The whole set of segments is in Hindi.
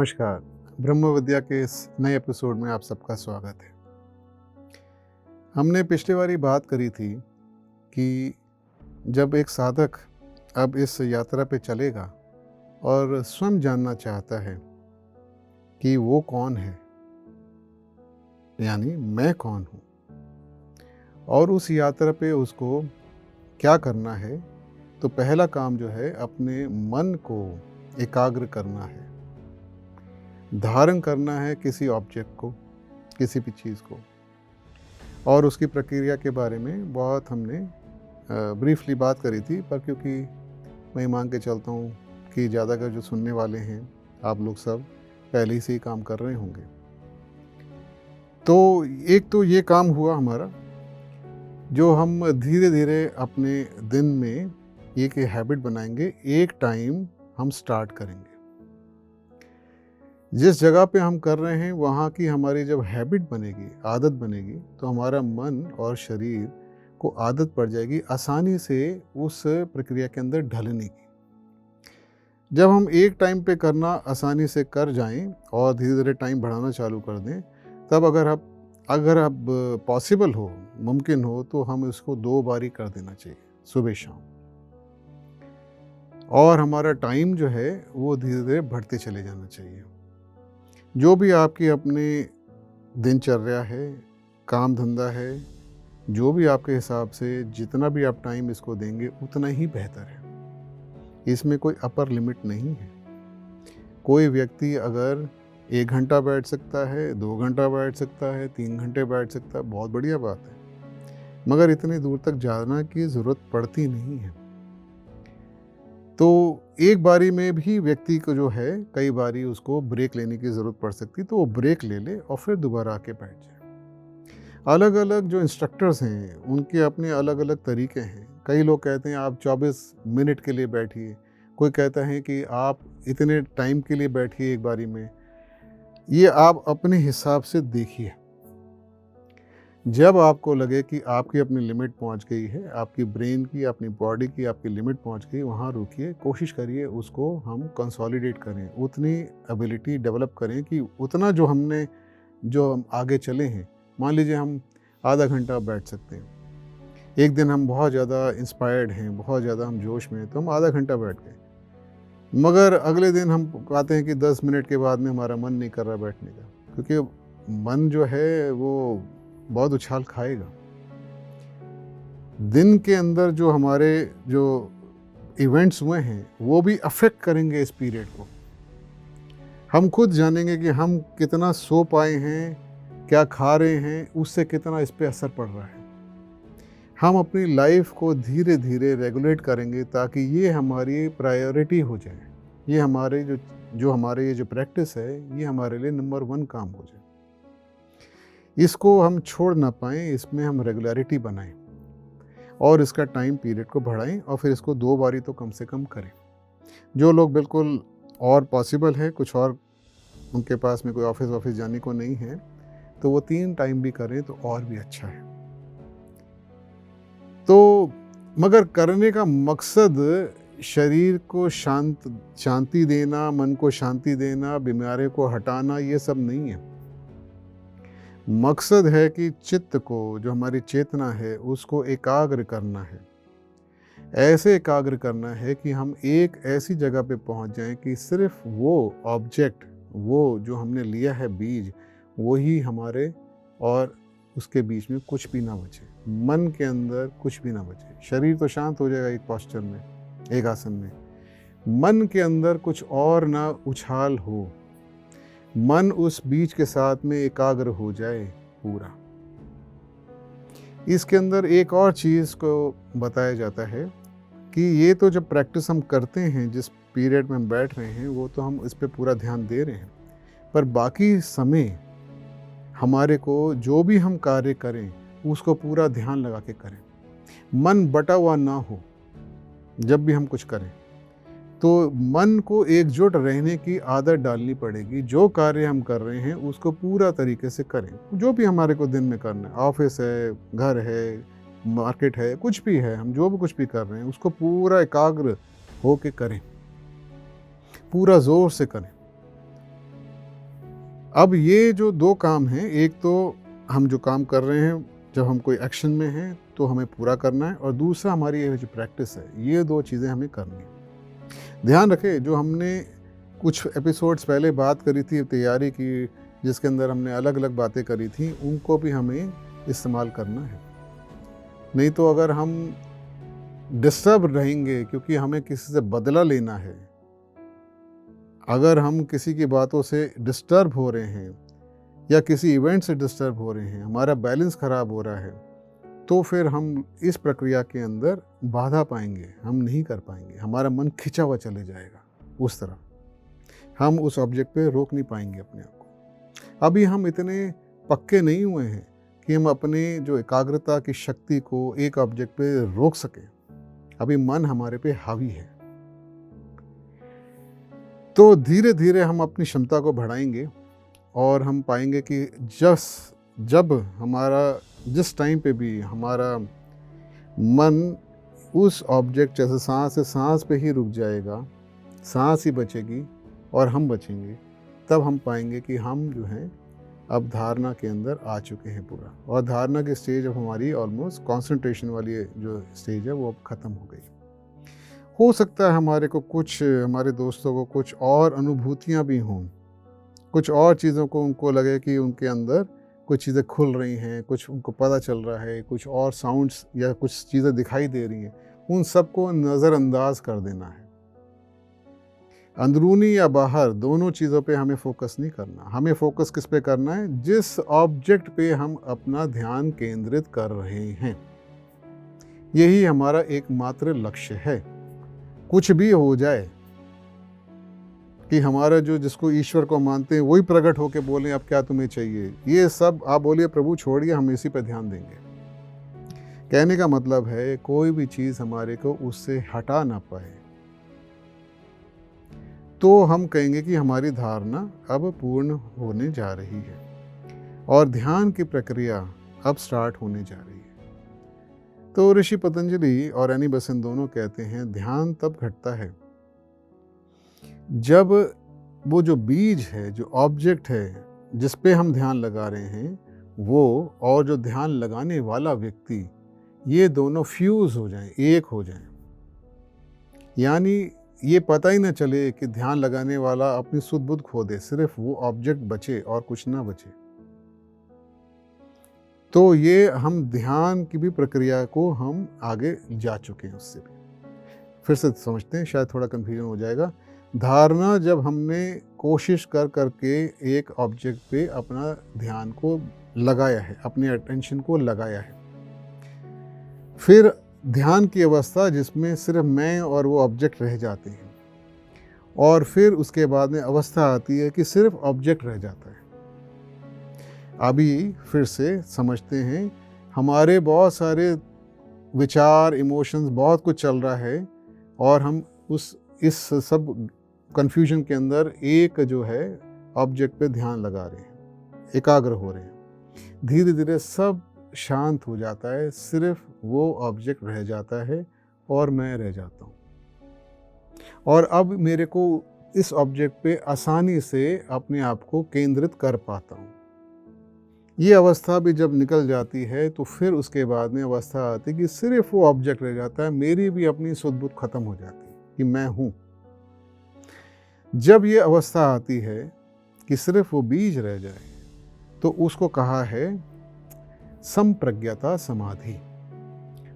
नमस्कार। ब्रह्म विद्या के इस नए एपिसोड में आप सबका स्वागत है। हमने पिछली बारी बात करी थी कि जब एक साधक अब इस यात्रा पे चलेगा और स्वयं जानना चाहता है कि वो कौन है, यानी मैं कौन हूँ, और उस यात्रा पे उसको क्या करना है, तो पहला काम जो है अपने मन को एकाग्र करना है, धारण करना है किसी ऑब्जेक्ट को, किसी भी चीज़ को। और उसकी प्रक्रिया के बारे में बहुत हमने ब्रीफली बात करी थी, पर क्योंकि मैं मान के चलता हूँ कि ज़्यादातर जो सुनने वाले हैं आप लोग सब पहले ही से ही काम कर रहे होंगे। तो एक तो ये काम हुआ हमारा, जो हम धीरे धीरे अपने दिन में एक हैबिट बनाएंगे, एक टाइम हम स्टार्ट करेंगे। जिस जगह पे हम कर रहे हैं वहाँ की हमारी जब हैबिट बनेगी, आदत बनेगी, तो हमारा मन और शरीर को आदत पड़ जाएगी आसानी से उस प्रक्रिया के अंदर ढलने की। जब हम एक टाइम पे करना आसानी से कर जाएं और धीरे धीरे टाइम बढ़ाना चालू कर दें, तब अगर अब पॉसिबल हो, मुमकिन हो, तो हम इसको 2 बारी कर देना चाहिए, सुबह शाम। और हमारा टाइम जो है वो धीरे धीरे बढ़ते चले जाना चाहिए। जो भी आपकी अपने दिनचर्या है, काम धंधा है, जो भी आपके हिसाब से जितना भी आप टाइम इसको देंगे उतना ही बेहतर है। इसमें कोई अपर लिमिट नहीं है। कोई व्यक्ति अगर 1 घंटा बैठ सकता है, 2 घंटा बैठ सकता है, 3 घंटे बैठ सकता है, बहुत बढ़िया बात है, मगर इतनी दूर तक जाना की ज़रूरत पड़ती नहीं है। तो एक बारी में भी व्यक्ति को जो है कई बारी उसको ब्रेक लेने की ज़रूरत पड़ सकती है, तो वो ब्रेक ले ले और फिर दोबारा आके बैठ जाए। अलग अलग जो इंस्ट्रक्टर्स हैं उनके अपने अलग अलग तरीके हैं। कई लोग कहते हैं आप 24 मिनट के लिए बैठिए, कोई कहता है कि आप इतने टाइम के लिए बैठिए एक बारी में। ये आप अपने हिसाब से देखिए। जब आपको लगे कि आपकी अपनी लिमिट पहुंच गई है, आपकी ब्रेन की, अपनी बॉडी की आपकी लिमिट पहुंच गई, वहाँ रुकिए, कोशिश करिए उसको हम कंसोलिडेट करें, उतनी एबिलिटी डेवलप करें कि उतना जो हम आगे चले हैं। मान लीजिए हम आधा घंटा बैठ सकते हैं। एक दिन हम बहुत ज़्यादा इंस्पायर्ड हैं, बहुत ज़्यादा हम जोश में हैं, तो हम आधा घंटा बैठ गए, मगर अगले दिन हम कहते हैं कि 10 मिनट के बाद में हमारा मन नहीं कर रहा बैठने का, क्योंकि मन जो है वो बहुत उछाल खाएगा। दिन के अंदर जो हमारे जो इवेंट्स हुए हैं वो भी अफेक्ट करेंगे इस पीरियड को। हम खुद जानेंगे कि हम कितना सो पाए हैं, क्या खा रहे हैं, उससे कितना इस पे असर पड़ रहा है। हम अपनी लाइफ को धीरे धीरे रेगुलेट करेंगे ताकि ये हमारी प्रायोरिटी हो जाए। ये हमारे हमारे ये जो प्रैक्टिस है, ये हमारे लिए नंबर 1 काम हो जाए। इसको हम छोड़ ना पाएँ, इसमें हम रेगुलरिटी बनाएं और इसका टाइम पीरियड को बढ़ाएं और फिर इसको 2 बारी तो कम से कम करें। जो लोग बिल्कुल और पॉसिबल है, कुछ और उनके पास में कोई ऑफिस जाने को नहीं है, तो वो 3 टाइम भी करें तो और भी अच्छा है। तो मगर करने का मकसद शरीर को शांति देना, मन को शांति देना, बीमारी को हटाना, ये सब नहीं है। मकसद है कि चित्त को, जो हमारी चेतना है, उसको एकाग्र करना है। ऐसे एकाग्र करना है कि हम एक ऐसी जगह पे पहुंच जाएं कि सिर्फ वो ऑब्जेक्ट, वो जो हमने लिया है बीज, वही हमारे, और उसके बीच में कुछ भी ना बचे, मन के अंदर कुछ भी ना बचे। शरीर तो शांत हो जाएगा एक पोस्चर में, एक आसन में, मन के अंदर कुछ और ना उछाल हो, मन उस बीज के साथ में एकाग्र हो जाए पूरा। इसके अंदर एक और चीज़ को बताया जाता है कि ये तो जब प्रैक्टिस हम करते हैं, जिस पीरियड में हम बैठ रहे हैं, वो तो हम इस पे पूरा ध्यान दे रहे हैं, पर बाकी समय हमारे को जो भी हम कार्य करें उसको पूरा ध्यान लगा के करें। मन बटा हुआ ना हो जब भी हम कुछ करें, तो मन को एकजुट रहने की आदत डालनी पड़ेगी। जो कार्य हम कर रहे हैं उसको पूरा तरीके से करें, जो भी हमारे को दिन में करना है, ऑफिस है, घर है, मार्केट है, कुछ भी है, हम जो भी कुछ भी कर रहे हैं उसको पूरा एकाग्र हो के करें, पूरा ज़ोर से करें। अब ये जो 2 काम हैं, एक तो हम जो काम कर रहे हैं, जब हम कोई एक्शन में हैं तो हमें पूरा करना है, और दूसरा हमारी ये जो प्रैक्टिस है, ये 2 चीज़ें हमें करनी है। ध्यान रखें, जो हमने कुछ एपिसोड्स पहले बात करी थी, तैयारी की, जिसके अंदर हमने अलग-अलग बातें करी थी, उनको भी हमें इस्तेमाल करना है। नहीं तो अगर हम डिस्टर्ब रहेंगे क्योंकि हमें किसी से बदला लेना है, अगर हम किसी की बातों से डिस्टर्ब हो रहे हैं या किसी इवेंट से डिस्टर्ब हो रहे हैं, हमारा बैलेंस ख़राब हो रहा है, तो फिर हम इस प्रक्रिया के अंदर बाधा पाएंगे, हम नहीं कर पाएंगे, हमारा मन खिंचा हुआ चले जाएगा उस तरफ, हम उस ऑब्जेक्ट पे रोक नहीं पाएंगे अपने आप को। अभी हम इतने पक्के नहीं हुए हैं कि हम अपने जो एकाग्रता की शक्ति को एक ऑब्जेक्ट पे रोक सकें। अभी मन हमारे पे हावी है। तो धीरे धीरे हम अपनी क्षमता को बढ़ाएंगे और हम पाएंगे कि जब हमारा जिस टाइम पे भी हमारा मन उस ऑब्जेक्ट, जैसे सांस से सांस पे ही रुक जाएगा, सांस ही बचेगी और हम बचेंगे, तब हम पाएंगे कि हम जो हैं अब धारणा के अंदर आ चुके हैं पूरा। और धारणा की स्टेज अब हमारी ऑलमोस्ट कॉन्सेंट्रेशन वाली जो स्टेज है वो अब ख़त्म हो गई। हो सकता है हमारे दोस्तों को कुछ और अनुभूतियाँ भी हों, कुछ और चीज़ों को उनको लगे कि उनके अंदर कुछ चीज़ें खुल रही हैं, कुछ उनको पता चल रहा है, कुछ और साउंड्स या कुछ चीज़ें दिखाई दे रही हैं, उन सबको नज़रअंदाज कर देना है। अंदरूनी या बाहर दोनों चीज़ों पे हमें फोकस नहीं करना। हमें फोकस किस पे करना है? जिस ऑब्जेक्ट पे हम अपना ध्यान केंद्रित कर रहे हैं, यही हमारा एकमात्र लक्ष्य है। कुछ भी हो जाए कि हमारा जो जिसको ईश्वर को मानते हैं वही प्रकट होके बोलें अब क्या तुम्हें चाहिए, ये सब आप बोलिए प्रभु छोड़िए, हम इसी पे ध्यान देंगे। कहने का मतलब है कोई भी चीज़ हमारे को उससे हटा ना पाए, तो हम कहेंगे कि हमारी धारणा अब पूर्ण होने जा रही है और ध्यान की प्रक्रिया अब स्टार्ट होने जा रही है। तो ऋषि पतंजलि और एनी बेसेंट दोनों कहते हैं ध्यान तब घटता है जब वो जो बीज है, जो ऑब्जेक्ट है जिस पे हम ध्यान लगा रहे हैं, वो और जो ध्यान लगाने वाला व्यक्ति, ये दोनों फ्यूज हो जाएं, एक हो जाएं। यानी ये पता ही ना चले कि ध्यान लगाने वाला अपनी सुध बुध खो दे, सिर्फ वो ऑब्जेक्ट बचे और कुछ ना बचे। तो ये हम ध्यान की भी प्रक्रिया को हम आगे जा चुके हैं उससे भी। फिर से समझते हैं, शायद थोड़ा कन्फ्यूजन हो जाएगा। धारणा जब हमने कोशिश कर करके एक ऑब्जेक्ट पे अपना ध्यान को लगाया है, अपने अटेंशन को लगाया है, फिर ध्यान की अवस्था जिसमें सिर्फ मैं और वो ऑब्जेक्ट रह जाते हैं, और फिर उसके बाद में अवस्था आती है कि सिर्फ ऑब्जेक्ट रह जाता है। अभी फिर से समझते हैं, हमारे बहुत सारे विचार, इमोशंस, बहुत कुछ चल रहा है और हम इस सब कन्फ्यूजन के अंदर एक जो है ऑब्जेक्ट पे ध्यान लगा रहे हैं, एकाग्र हो रहे हैं। धीरे धीरे सब शांत हो जाता है, सिर्फ वो ऑब्जेक्ट रह जाता है और मैं रह जाता हूँ। और अब मेरे को इस ऑब्जेक्ट पे आसानी से अपने आप को केंद्रित कर पाता हूँ। ये अवस्था भी जब निकल जाती है तो फिर उसके बाद में अवस्था आती है कि सिर्फ वो ऑब्जेक्ट रह जाता है, मेरी भी अपनी सुध-बुध खत्म हो जाती है कि मैं हूँ। जब ये अवस्था आती है कि सिर्फ वो बीज रह जाए, तो उसको कहा है संप्रज्ञता समाधि।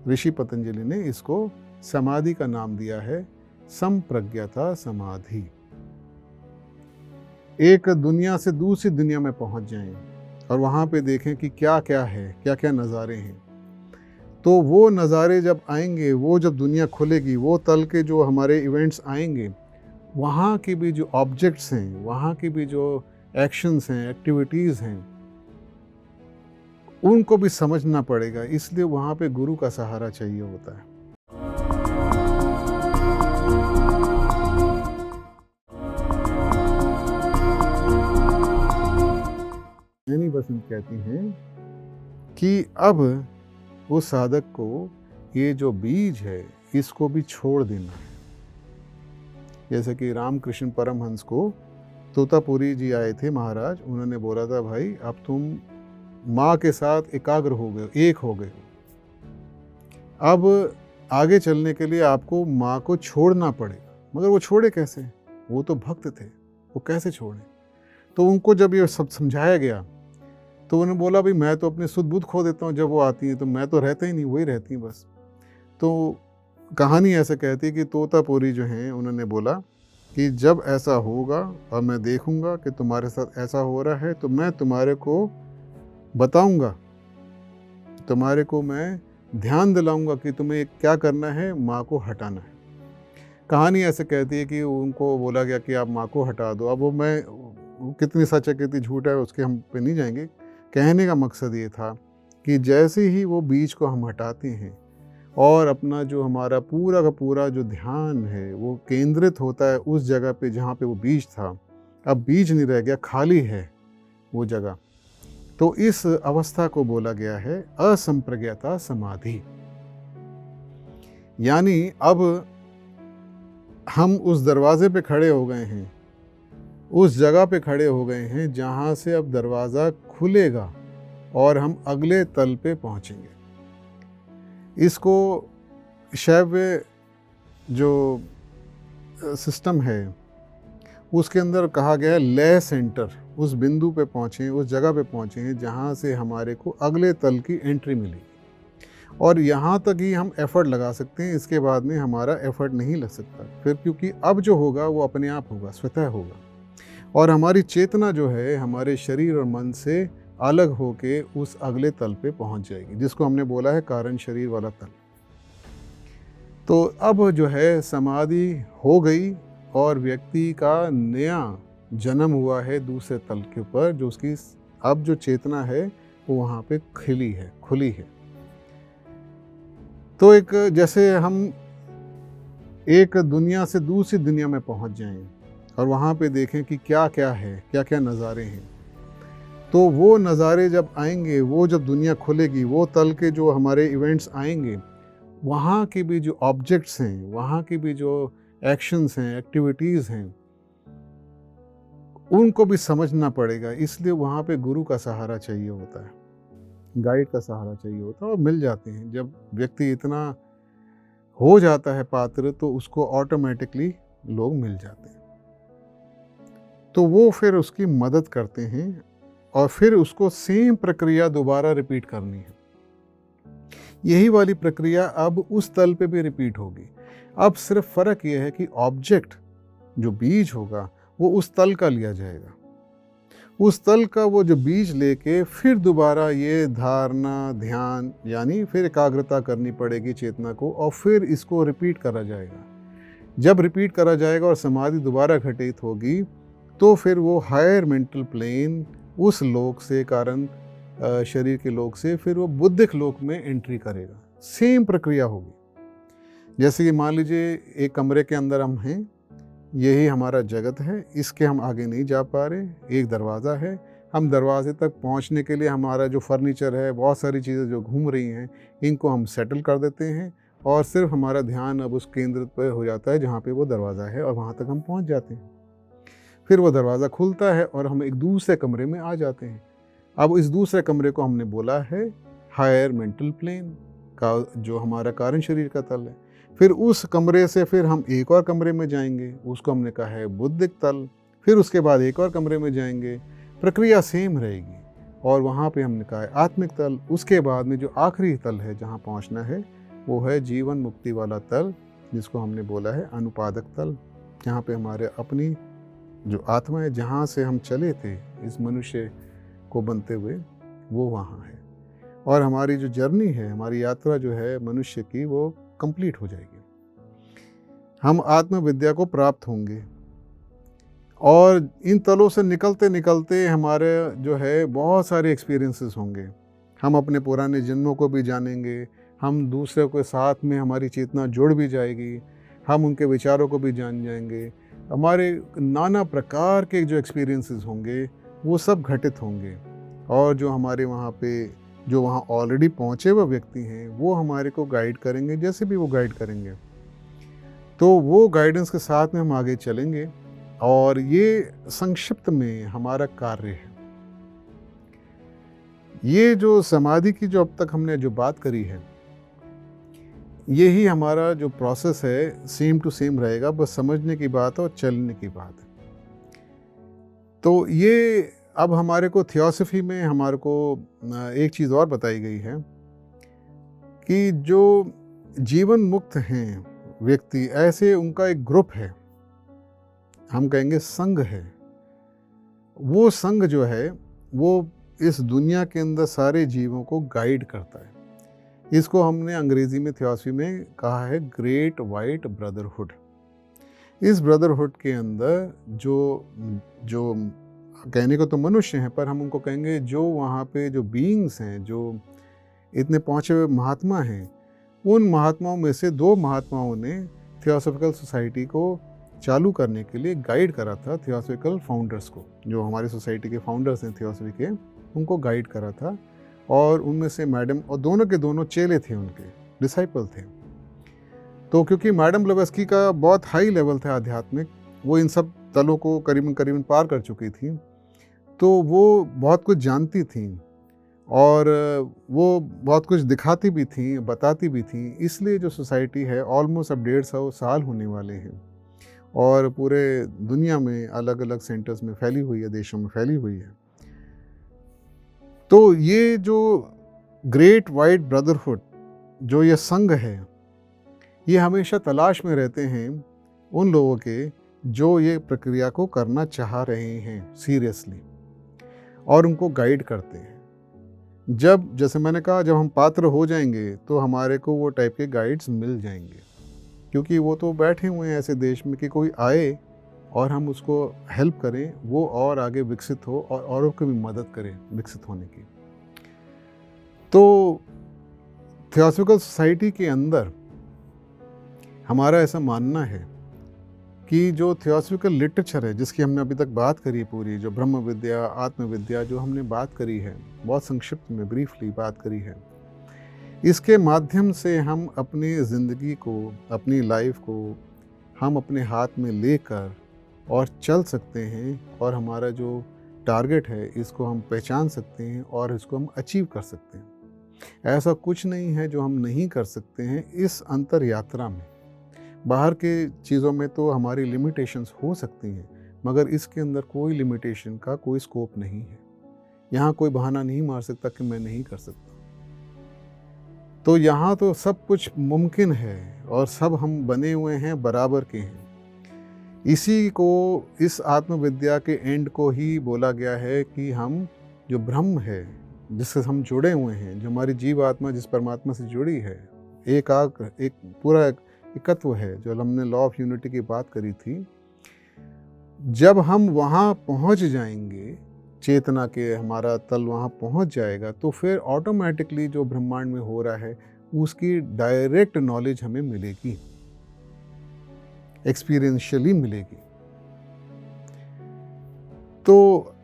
ऋषि पतंजलि ने इसको समाधि का नाम दिया है, संप्रज्ञता समाधि। एक दुनिया से दूसरी दुनिया में पहुंच जाएं और वहाँ पे देखें कि क्या क्या है, क्या क्या नज़ारे हैं। तो वो नज़ारे जब आएंगे, वो जब दुनिया खुलेगी, वो तल के जो हमारे इवेंट्स आएंगे, वहाँ की भी जो ऑब्जेक्ट्स हैं, वहाँ की भी जो एक्शंस हैं, एक्टिविटीज़ हैं, उनको भी समझना पड़ेगा। इसलिए वहाँ पे गुरु का सहारा चाहिए होता है। एनी बेसेंट कहती हैं कि अब वो साधक को ये जो बीज है इसको भी छोड़ देना है। जैसे कि रामकृष्ण परमहंस को तोतापुरी जी आए थे महाराज, उन्होंने बोला था भाई अब तुम माँ के साथ एकाग्र हो गए, एक हो गए, अब आगे चलने के लिए आपको माँ को छोड़ना पड़ेगा। मगर वो छोड़े कैसे? वो तो भक्त थे, वो कैसे छोड़े? तो उनको जब ये सब समझाया गया तो उन्होंने बोला भाई मैं तो अपनी सुध बुध खो देता हूँ, जब वो आती हैं तो मैं तो रहता ही नहीं, वही रहती हैं बस। तो कहानी ऐसे कहती है कि तोतापुरी जो हैं उन्होंने बोला कि जब ऐसा होगा और मैं देखूंगा कि तुम्हारे साथ ऐसा हो रहा है तो मैं तुम्हारे को बताऊंगा, तुम्हारे को मैं ध्यान दिलाऊंगा कि तुम्हें क्या करना है, माँ को हटाना है। कहानी ऐसे कहती है कि उनको बोला गया कि आप माँ को हटा दो। अब वो कितनी सच है कितनी झूठ है उसके हम पे नहीं जाएंगे। कहने का मकसद ये था कि जैसे ही वो बीज को हम हटाते हैं और अपना जो हमारा पूरा का पूरा जो ध्यान है वो केंद्रित होता है उस जगह पे जहाँ पे वो बीज था, अब बीज नहीं रह गया, खाली है वो जगह, तो इस अवस्था को बोला गया है असंप्रज्ञाता समाधि। यानी अब हम उस दरवाजे पे खड़े हो गए हैं, उस जगह पे खड़े हो गए हैं जहाँ से अब दरवाज़ा खुलेगा और हम अगले तल पे पहुँचेंगे। इसको शैव्य जो सिस्टम है उसके अंदर कहा गया है लय सेंटर, उस बिंदु पे पहुँचे, उस जगह पे पहुँचे हैं जहाँ से हमारे को अगले तल की एंट्री मिलेगी और यहाँ तक ही हम एफ़र्ट लगा सकते हैं, इसके बाद में हमारा एफ़र्ट नहीं लग सकता फिर, क्योंकि अब जो होगा वो अपने आप होगा, स्वतः होगा और हमारी चेतना जो है हमारे शरीर और मन से अलग होके उस अगले तल पे पहुंच जाएगी, जिसको हमने बोला है कारण शरीर वाला तल। तो अब जो है समाधि हो गई और व्यक्ति का नया जन्म हुआ है दूसरे तल के ऊपर, जो उसकी अब जो चेतना है वो वहाँ पे खिली है, खुली है। तो एक जैसे हम एक दुनिया से दूसरी दुनिया में पहुँच जाएं और वहाँ पे देखें कि क्या क्या है, क्या क्या नज़ारे हैं, तो वो नज़ारे जब आएंगे, वो जब दुनिया खुलेगी, वो तल के जो हमारे इवेंट्स आएंगे, वहाँ के भी जो ऑब्जेक्ट्स हैं, वहाँ की भी जो एक्शंस हैं, एक्टिविटीज़ हैं, उनको भी समझना पड़ेगा। इसलिए वहाँ पे गुरु का सहारा चाहिए होता है, गाइड का सहारा चाहिए होता है और मिल जाते हैं। जब व्यक्ति इतना हो जाता है पात्र तो उसको ऑटोमेटिकली लोग मिल जाते हैं, तो वो फिर उसकी मदद करते हैं और फिर उसको सेम प्रक्रिया दोबारा रिपीट करनी है। यही वाली प्रक्रिया अब उस तल पे भी रिपीट होगी। अब सिर्फ फ़र्क यह है कि ऑब्जेक्ट जो बीज होगा वो उस तल का लिया जाएगा, उस तल का वो जो बीज लेके फिर दोबारा ये धारणा ध्यान यानी फिर एकाग्रता करनी पड़ेगी चेतना को और फिर इसको रिपीट करा जाएगा। जब रिपीट करा जाएगा और समाधि दोबारा घटित होगी तो फिर वो हायर मेंटल प्लेन उस लोक से कारण शरीर के लोक से फिर वो बुद्धिक लोक में एंट्री करेगा। सेम प्रक्रिया होगी। जैसे कि मान लीजिए एक कमरे के अंदर हम हैं, यही हमारा जगत है, इसके हम आगे नहीं जा पा रहे, एक दरवाज़ा है, हम दरवाजे तक पहुंचने के लिए हमारा जो फर्नीचर है, बहुत सारी चीज़ें जो घूम रही हैं, इनको हम सेटल कर देते हैं और सिर्फ हमारा ध्यान अब उस केंद्र पर हो जाता है जहाँ पे वो दरवाज़ा है और वहाँ तक हम पहुँच जाते हैं। फिर वो दरवाज़ा खुलता है और हम एक दूसरे कमरे में आ जाते हैं। अब इस दूसरे कमरे को हमने बोला है हायर मेंटल प्लेन का, जो हमारा कारण शरीर का तल है। फिर उस कमरे से फिर हम एक और कमरे में जाएंगे, उसको हमने कहा है बुद्धिक तल। फिर उसके बाद एक और कमरे में जाएंगे, प्रक्रिया सेम रहेगी और वहाँ पे हमने कहा है आत्मिक तल। उसके बाद में जो आखिरी तल है जहाँ पहुँचना है वो है जीवन मुक्ति वाला तल, जिसको हमने बोला है अनुपादक तल, जहाँ पे हमारे अपनी जो आत्मा है, जहाँ से हम चले थे इस मनुष्य को बनते हुए, वो वहाँ है और हमारी जो जर्नी है, हमारी यात्रा जो है मनुष्य की, वो कंप्लीट हो जाएगी। हम आत्मविद्या को प्राप्त होंगे और इन तलों से निकलते निकलते हमारे जो है बहुत सारे एक्सपीरियंसेस होंगे। हम अपने पुराने जन्मों को भी जानेंगे, हम दूसरों के साथ में हमारी चेतना जुड़ भी जाएगी, हम उनके विचारों को भी जान जाएंगे। हमारे नाना प्रकार के जो एक्सपीरियंसेस होंगे वो सब घटित होंगे और जो हमारे वहाँ पे जो वहाँ ऑलरेडी पहुँचे हुए व्यक्ति हैं वो हमारे को गाइड करेंगे, जैसे भी वो गाइड करेंगे। तो वो गाइडेंस के साथ में हम आगे चलेंगे और ये संक्षिप्त में हमारा कार्य है। ये जो समाधि की जो अब तक हमने जो बात करी है, यही हमारा जो प्रोसेस है सेम टू सेम रहेगा, बस समझने की बात है और चलने की बात है। तो ये अब हमारे को थियोसॉफी में हमारे को एक चीज़ और बताई गई है कि जो जीवन मुक्त हैं व्यक्ति, ऐसे उनका एक ग्रुप है, हम कहेंगे संघ है। वो संघ जो है वो इस दुनिया के अंदर सारे जीवों को गाइड करता है। इसको हमने अंग्रेजी में थियोसॉफी में कहा है ग्रेट वाइट ब्रदरहुड। इस ब्रदरहुड के अंदर जो जो कहने को तो मनुष्य हैं, पर हम उनको कहेंगे जो वहाँ पे जो बीइंग्स हैं, जो इतने पहुँचे हुए महात्मा हैं, उन महात्माओं में से 2 महात्माओं ने थियोसॉफिकल सोसाइटी को चालू करने के लिए गाइड करा था। थियोसॉफिकल फाउंडर्स को, जो हमारी सोसाइटी के फाउंडर्स हैं थियोसॉफी के, उनको गाइड करा था। और उनमें से मैडम, और दोनों के दोनों चेले थे, उनके डिसाइपल थे। तो क्योंकि मैडम ब्लेवात्स्की का बहुत हाई लेवल था आध्यात्मिक, वो इन सब तलों को करीबन पार कर चुकी थी, तो वो बहुत कुछ जानती थी और वो बहुत कुछ दिखाती भी थी, बताती भी थी। इसलिए जो सोसाइटी है ऑलमोस्ट अब 150 साल होने वाले हैं और पूरे दुनिया में अलग अलग सेंटर्स में फैली हुई है, देशों में फैली हुई है। तो ये जो ग्रेट वाइट ब्रदरहुड, जो ये संघ है, ये हमेशा तलाश में रहते हैं उन लोगों के जो ये प्रक्रिया को करना चाह रहे हैं सीरियसली, और उनको गाइड करते हैं। जब, जैसे मैंने कहा, जब हम पात्र हो जाएंगे तो हमारे को वो टाइप के गाइड्स मिल जाएंगे, क्योंकि वो तो बैठे हुए हैं ऐसे देश में कि कोई आए और हम उसको हेल्प करें, वो और आगे विकसित हो और औरों को भी मदद करें विकसित होने की। तो थियोसॉफिकल सोसाइटी के अंदर हमारा ऐसा मानना है कि जो थियोसॉफिकल लिटरेचर है, जिसकी हमने अभी तक बात करी पूरी, जो ब्रह्म विद्या, आत्मविद्या, जो हमने बात करी है, बहुत संक्षिप्त में ब्रीफली बात करी है, इसके माध्यम से हम अपनी ज़िंदगी को, अपनी लाइफ को हम अपने हाथ में लेकर और चल सकते हैं, और हमारा जो टारगेट है इसको हम पहचान सकते हैं और इसको हम अचीव कर सकते हैं। ऐसा कुछ नहीं है जो हम नहीं कर सकते हैं इस अंतर यात्रा में। बाहर के चीज़ों में तो हमारी लिमिटेशंस हो सकती हैं, मगर इसके अंदर कोई लिमिटेशन का कोई स्कोप नहीं है। यहाँ कोई बहाना नहीं मार सकता कि मैं नहीं कर सकता। तो यहाँ तो सब कुछ मुमकिन है और सब हम बने हुए हैं, बराबर के हैं। इसी को, इस आत्मविद्या के एंड को ही बोला गया है कि हम जो ब्रह्म है, जिससे हम जुड़े हुए हैं, जो हमारी जीव आत्मा जिस परमात्मा से जुड़ी है, एक पूरा एकत्व है, जो हमने लॉ ऑफ यूनिटी की बात करी थी। जब हम वहाँ पहुँच जाएंगे, चेतना के हमारा तल वहाँ पहुँच जाएगा, तो फिर ऑटोमेटिकली जो ब्रह्मांड में हो रहा है उसकी डायरेक्ट नॉलेज हमें मिलेगी, एक्सपीरियंशियली मिलेगी। तो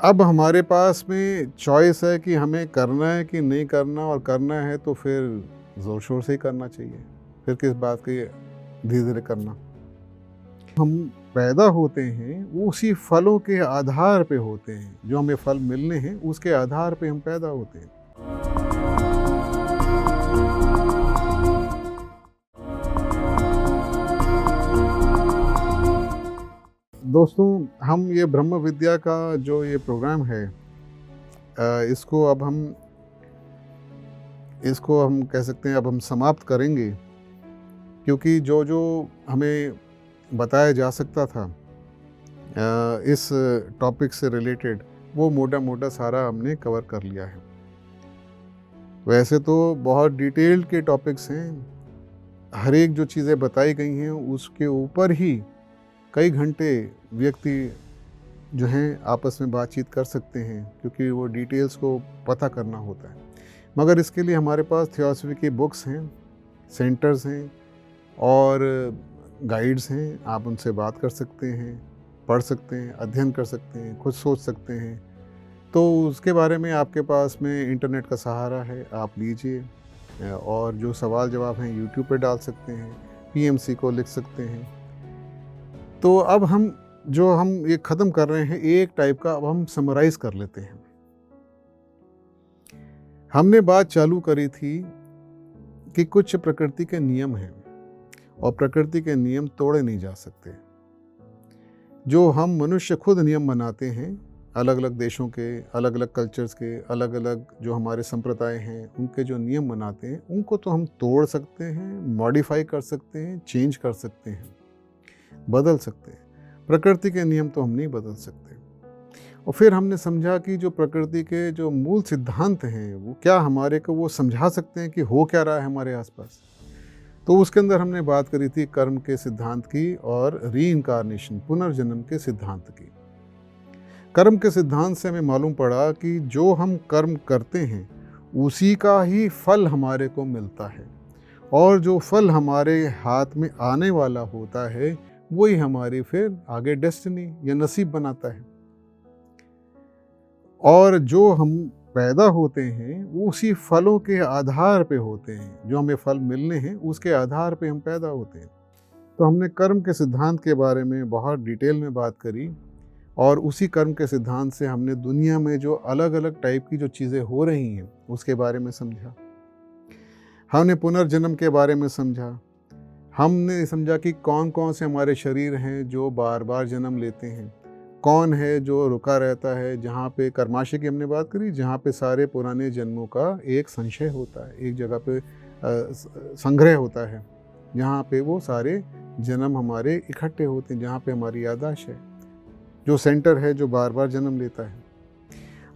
अब हमारे पास में चॉइस है कि हमें करना है कि नहीं करना, और करना है तो फिर ज़ोर शोर से ही करना चाहिए, फिर किस बात की धीरे धीरे करना। हम पैदा होते हैं वो उसी फलों के आधार पे होते हैं, जो हमें फल मिलने हैं उसके आधार पे हम पैदा होते हैं। दोस्तों, हम ये ब्रह्म विद्या का जो ये प्रोग्राम है, इसको हम कह सकते हैं अब हम समाप्त करेंगे, क्योंकि जो जो हमें बताया जा सकता था इस टॉपिक से रिलेटेड, वो मोटा सारा हमने कवर कर लिया है। वैसे तो बहुत डिटेल्ड के टॉपिक्स हैं, हर एक जो चीज़ें बताई गई हैं उसके ऊपर ही कई घंटे व्यक्ति जो हैं आपस में बातचीत कर सकते हैं, क्योंकि वो डिटेल्स को पता करना होता है। मगर इसके लिए हमारे पास थियोसॉफी की बुक्स हैं, सेंटर्स हैं और गाइड्स हैं। आप उनसे बात कर सकते हैं, पढ़ सकते हैं, अध्ययन कर सकते हैं, खुद सोच सकते हैं। तो उसके बारे में आपके पास में इंटरनेट का सहारा है, आप लीजिए, और जो सवाल जवाब हैं यूट्यूब पे डाल सकते हैं, पीएमसी को लिख सकते हैं। तो अब हम जो हम ये ख़त्म कर रहे हैं एक टाइप का, अब हम समराइज़ कर लेते हैं। हमने बात चालू करी थी कि कुछ प्रकृति के नियम हैं और प्रकृति के नियम तोड़े नहीं जा सकते। जो हम मनुष्य खुद नियम बनाते हैं, अलग अलग देशों के, अलग अलग कल्चर्स के, अलग अलग जो हमारे संप्रदाय हैं, उनके जो नियम बनाते हैं, उनको तो हम तोड़ सकते हैं, मॉडिफाई कर सकते हैं, चेंज कर सकते हैं, बदल सकते हैं। प्रकृति के नियम तो हम नहीं बदल सकते। और फिर हमने समझा कि जो प्रकृति के जो मूल सिद्धांत हैं, वो क्या हमारे को वो समझा सकते हैं कि हो क्या रहा है हमारे आसपास। तो उसके अंदर हमने बात करी थी कर्म के सिद्धांत की और रीइंकारनेशन, पुनर्जन्म के सिद्धांत की। कर्म के सिद्धांत से हमें मालूम पड़ा कि जो हम कर्म करते हैं उसी का ही फल हमारे को मिलता है, और जो फल हमारे हाथ में आने वाला होता है वही हमारी फिर आगे डेस्टिनी या नसीब बनाता है। और जो हम पैदा होते हैं वो उसी फलों के आधार पे होते हैं, जो हमें फल मिलने हैं उसके आधार पे हम पैदा होते हैं। तो हमने कर्म के सिद्धांत के बारे में बहुत डिटेल में बात करी, और उसी कर्म के सिद्धांत से हमने दुनिया में जो अलग अलग टाइप की जो चीज़ें हो रही हैं उसके बारे में समझा। हमने पुनर्जन्म के बारे में समझा। हमने समझा कि कौन कौन से हमारे शरीर हैं जो बार बार जन्म लेते हैं, कौन है जो रुका रहता है, जहाँ पे कर्माशय की हमने बात करी, जहाँ पे सारे पुराने जन्मों का एक संशय होता है, एक जगह पे संग्रह होता है, जहाँ पे वो सारे जन्म हमारे इकट्ठे होते हैं, जहाँ पे हमारी याददाश्त है, जो सेंटर है जो बार बार जन्म लेता है।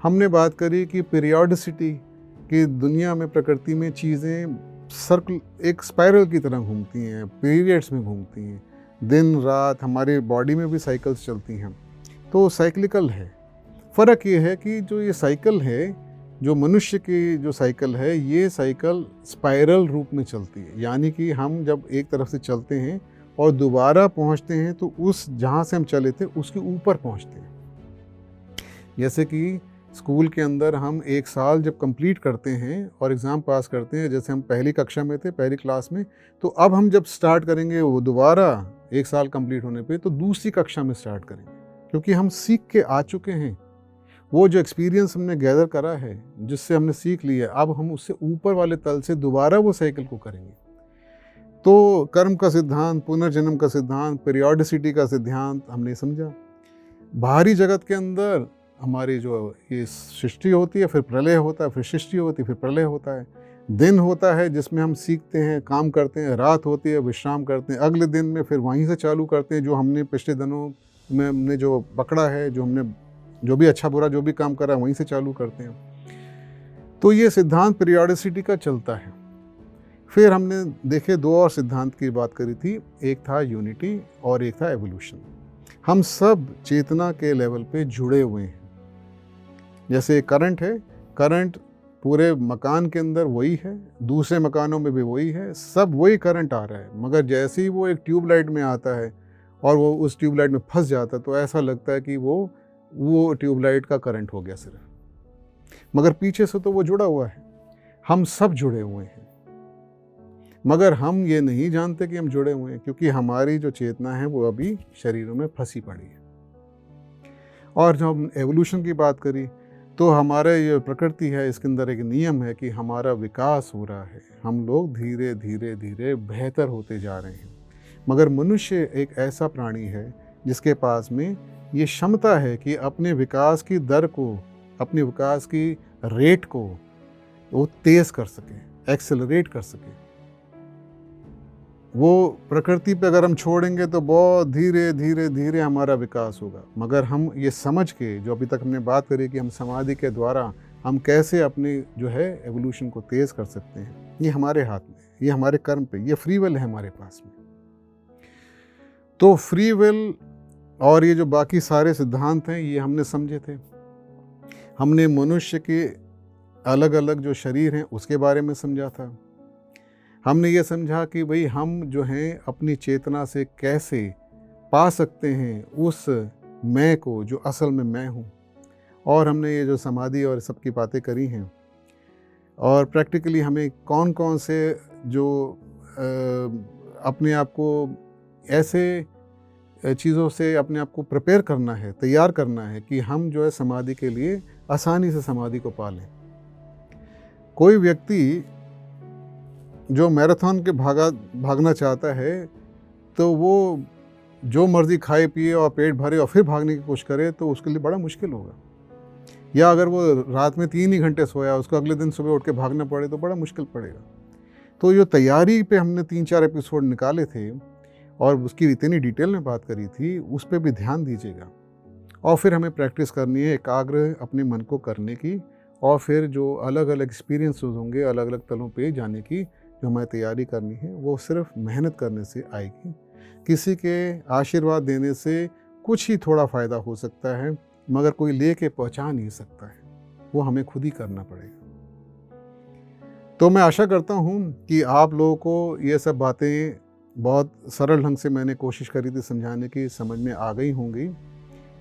हमने बात करी कि पीरियोडिसिटी की दुनिया में, प्रकृति में चीज़ें सर्कल एक स्पाइरल की तरह घूमती हैं, पीरियड्स में घूमती हैं, दिन रात, हमारी बॉडी में भी साइकिल्स चलती हैं, तो साइक्लिकल है। फ़र्क ये है कि जो ये साइकिल है, जो मनुष्य की जो साइकिल है, ये साइकिल स्पाइरल रूप में चलती है, यानी कि हम जब एक तरफ से चलते हैं और दोबारा पहुंचते हैं तो उस जहाँ से हम चले थे उसके ऊपर पहुंचते हैं। जैसे कि स्कूल के अंदर हम एक साल जब कंप्लीट करते हैं और एग्ज़ाम पास करते हैं, जैसे हम पहली कक्षा में थे, पहली क्लास में, तो अब हम जब स्टार्ट करेंगे वो दोबारा एक साल कंप्लीट होने पे तो दूसरी कक्षा में स्टार्ट करेंगे, क्योंकि हम सीख के आ चुके हैं। वो जो एक्सपीरियंस हमने गैदर करा है, जिससे हमने सीख लिया, अब हम उससे ऊपर वाले तल से दोबारा वो साइकिल को करेंगे। तो कर्म का सिद्धांत, पुनर्जन्म का सिद्धांत, पीरियोडिसिटी का सिद्धांत हमने समझा। बाहरी जगत के अंदर हमारी जो ये सृष्टि होती है, फिर प्रलय होता है, फिर सृष्टि होती है, फिर प्रलय होता है। दिन होता है जिसमें हम सीखते हैं, काम करते हैं, रात होती है, विश्राम करते हैं, अगले दिन में फिर वहीं से चालू करते हैं जो हमने पिछले दिनों में हमने जो पकड़ा है, जो हमने जो भी अच्छा बुरा जो भी काम करा वहीं से चालू करते हैं। तो ये सिद्धांत पीरियोडिसिटी का चलता है। फिर हमने देखे दो और सिद्धांत की बात करी थी, एक था यूनिटी और एक था एवोल्यूशन। हम सब चेतना के लेवल पे जुड़े हुए हैं। जैसे करंट है, करंट पूरे मकान के अंदर वही है, दूसरे मकानों में भी वही है, सब वही करंट आ रहा है, मगर जैसे ही वो एक ट्यूबलाइट में आता है और वो उस ट्यूबलाइट में फंस जाता है तो ऐसा लगता है कि वो ट्यूबलाइट का करंट हो गया सिर्फ, मगर पीछे से तो वो जुड़ा हुआ है। हम सब जुड़े हुए हैं, मगर हम ये नहीं जानते कि हम जुड़े हुए हैं, क्योंकि हमारी जो चेतना है वो अभी शरीरों में फंसी पड़ी है। और जब हम एवोल्यूशन की बात करी तो हमारे ये प्रकृति है, इसके अंदर एक नियम है कि हमारा विकास हो रहा है, हम लोग धीरे धीरे धीरे बेहतर होते जा रहे हैं। मगर मनुष्य एक ऐसा प्राणी है जिसके पास में ये क्षमता है कि अपने विकास की दर को, अपने विकास की रेट को वो तेज़ कर सके, एक्सेलरेट कर सके। वो प्रकृति पे अगर हम छोड़ेंगे तो बहुत धीरे धीरे धीरे हमारा विकास होगा, मगर हम ये समझ के, जो अभी तक हमने बात करी कि हम समाधि के द्वारा हम कैसे अपनी जो है एवोल्यूशन को तेज़ कर सकते हैं, ये हमारे हाथ में, ये हमारे कर्म पे, ये फ्री विल है हमारे पास में। तो फ्री विल और ये जो बाकी सारे सिद्धांत हैं ये हमने समझे थे। हमने मनुष्य के अलग अलग जो शरीर हैं उसके बारे में समझा था। हमने ये समझा कि भाई हम जो हैं अपनी चेतना से कैसे पा सकते हैं उस मैं को जो असल में मैं हूँ। और हमने ये जो समाधि और सबकी बातें करी हैं, और प्रैक्टिकली हमें कौन कौन से जो अपने आप को ऐसे चीज़ों से अपने आप को प्रिपेयर करना है, तैयार करना है कि हम जो है समाधि के लिए आसानी से समाधि को पा लें। कोई व्यक्ति जो मैराथन के भागना चाहता है, तो वो जो मर्ज़ी खाए पिए और पेट भरे और फिर भागने की कोशिश करे, तो उसके लिए बड़ा मुश्किल होगा। या अगर वो रात में 3 ही घंटे सोया, उसको अगले दिन सुबह उठ के भागना पड़े तो बड़ा मुश्किल पड़ेगा। तो जो तैयारी पे हमने 3-4 एपिसोड निकाले थे और उसकी इतनी डिटेल में बात करी थी, उस पे भी ध्यान दीजिएगा। और फिर हमें प्रैक्टिस करनी है एकाग्र अपने मन को करने की, और फिर जो अलग-अलग एक्सपीरियंसेस होंगे, अलग-अलग तलों पे जाने की जो हमें तैयारी करनी है, वो सिर्फ मेहनत करने से आएगी। किसी के आशीर्वाद देने से कुछ ही थोड़ा फ़ायदा हो सकता है, मगर कोई ले के पहुँचा नहीं सकता है, वो हमें खुद ही करना पड़ेगा। तो मैं आशा करता हूँ कि आप लोगों को ये सब बातें बहुत सरल ढंग से मैंने कोशिश करी थी समझाने की, समझ में आ गई होंगी।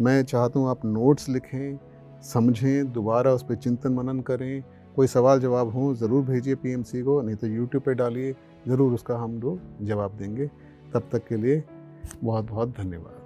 मैं चाहता हूँ आप नोट्स लिखें, समझें, दोबारा उस पे चिंतन मनन करें। कोई सवाल जवाब हो ज़रूर भेजिए पीएमसी को, नहीं तो यूट्यूब पे डालिए, ज़रूर उसका हम लोग जवाब देंगे। तब तक के लिए बहुत बहुत धन्यवाद।